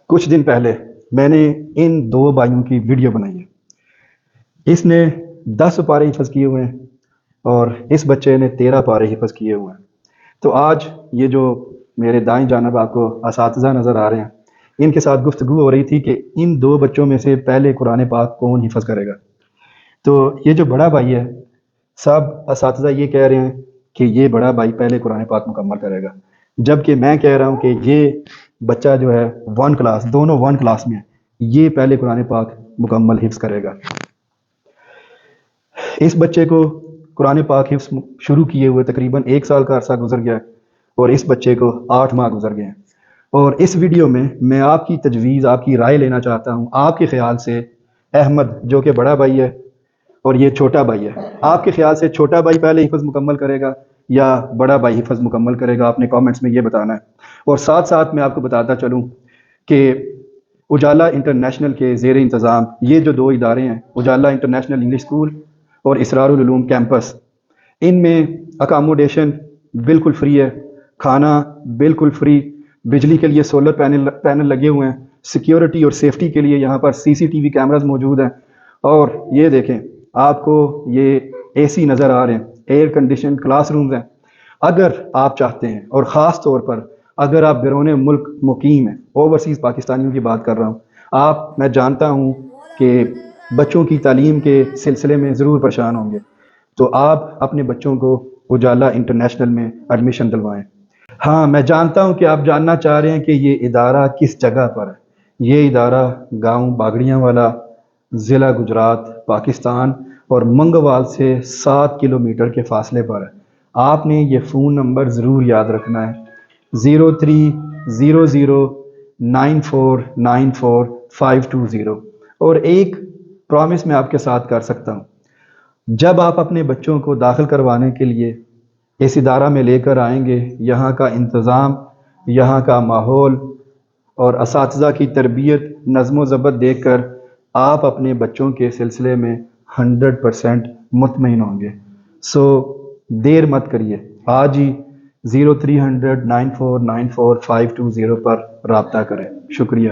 کچھ دن پہلے میں نے ان دو بھائیوں کی ویڈیو بنائی ہے۔ اس نے 10 پارے حفظ کیے ہوئے ہیں اور اس بچے نے 13 پارے حفظ کیے ہوئے ہیں۔ تو آج یہ جو میرے دائیں جانب آپ کو اساتذہ نظر آ رہے ہیں، ان کے ساتھ گفتگو ہو رہی تھی کہ ان دو بچوں میں سے پہلے قرآن پاک کون حفظ کرے گا۔ تو یہ جو بڑا بھائی ہے، سب اساتذہ یہ کہہ رہے ہیں کہ یہ بڑا بھائی پہلے قرآن پاک مکمل کرے گا، جبکہ میں کہہ رہا ہوں کہ یہ بچہ جو ہے 1 کلاس، دونوں 1 کلاس میں ہیں، یہ پہلے قرآن پاک مکمل حفظ کرے گا۔ اس بچے کو قرآن پاک حفظ شروع کیے ہوئے تقریباً 1 سال کا عرصہ گزر گیا ہے اور اس بچے کو 8 ماہ گزر گئے ہیں۔ اور اس ویڈیو میں آپ کی تجویز، آپ کی رائے لینا چاہتا ہوں۔ آپ کے خیال سے احمد جو کہ بڑا بھائی ہے اور یہ چھوٹا بھائی ہے، آپ کے خیال سے چھوٹا بھائی پہلے حفظ مکمل کرے گا یا بڑا بھائی حفظ مکمل کرے گا؟ آپ نے کامنٹس میں یہ بتانا ہے۔ اور ساتھ ساتھ میں آپ کو بتاتا چلوں کہ اجالا انٹرنیشنل کے زیر انتظام یہ جو 2 ادارے ہیں، اجالا انٹرنیشنل انگلش اسکول اور اسرار العلوم کیمپس، ان میں اکاموڈیشن بالکل فری ہے، کھانا بالکل فری، بجلی کے لیے سولر پینل لگے ہوئے ہیں، سیکیورٹی اور سیفٹی کے لیے یہاں پر CCTV کیمراز موجود ہیں۔ اور یہ دیکھیں، آپ کو یہ AC نظر آ رہے ہیں، ایئر کنڈیشن کلاس رومز ہیں۔ اگر آپ چاہتے ہیں، اور خاص طور پر اگر آپ بیرون ملک مقیم ہیں، اوورسیز پاکستانیوں کی بات کر رہا ہوں، میں جانتا ہوں کہ بچوں کی تعلیم کے سلسلے میں ضرور پریشان ہوں گے، تو آپ اپنے بچوں کو اجالا انٹرنیشنل میں ایڈمیشن دلوائیں۔ ہاں، میں جانتا ہوں کہ آپ جاننا چاہ رہے ہیں کہ یہ ادارہ کس جگہ پر ہے۔ یہ ادارہ گاؤں باگڑیاں والا، ضلع گجرات، پاکستان، اور منگوال سے 7 کلومیٹر کے فاصلے پر ہے۔ آپ نے یہ فون نمبر ضرور یاد رکھنا ہے، 03009494 520۔ اور ایک پرامس میں آپ کے ساتھ کر سکتا ہوں، جب آپ اپنے بچوں کو داخل کروانے کے لیے اس ادارہ میں لے کر آئیں گے، یہاں کا انتظام، یہاں کا ماحول اور اساتذہ کی تربیت، نظم و ضبط دیکھ کر آپ اپنے بچوں کے سلسلے میں 100% مطمئن ہوں گے۔ سو دیر مت کریے، آج ہی 03009494 520 پر رابطہ کریں۔ شکریہ۔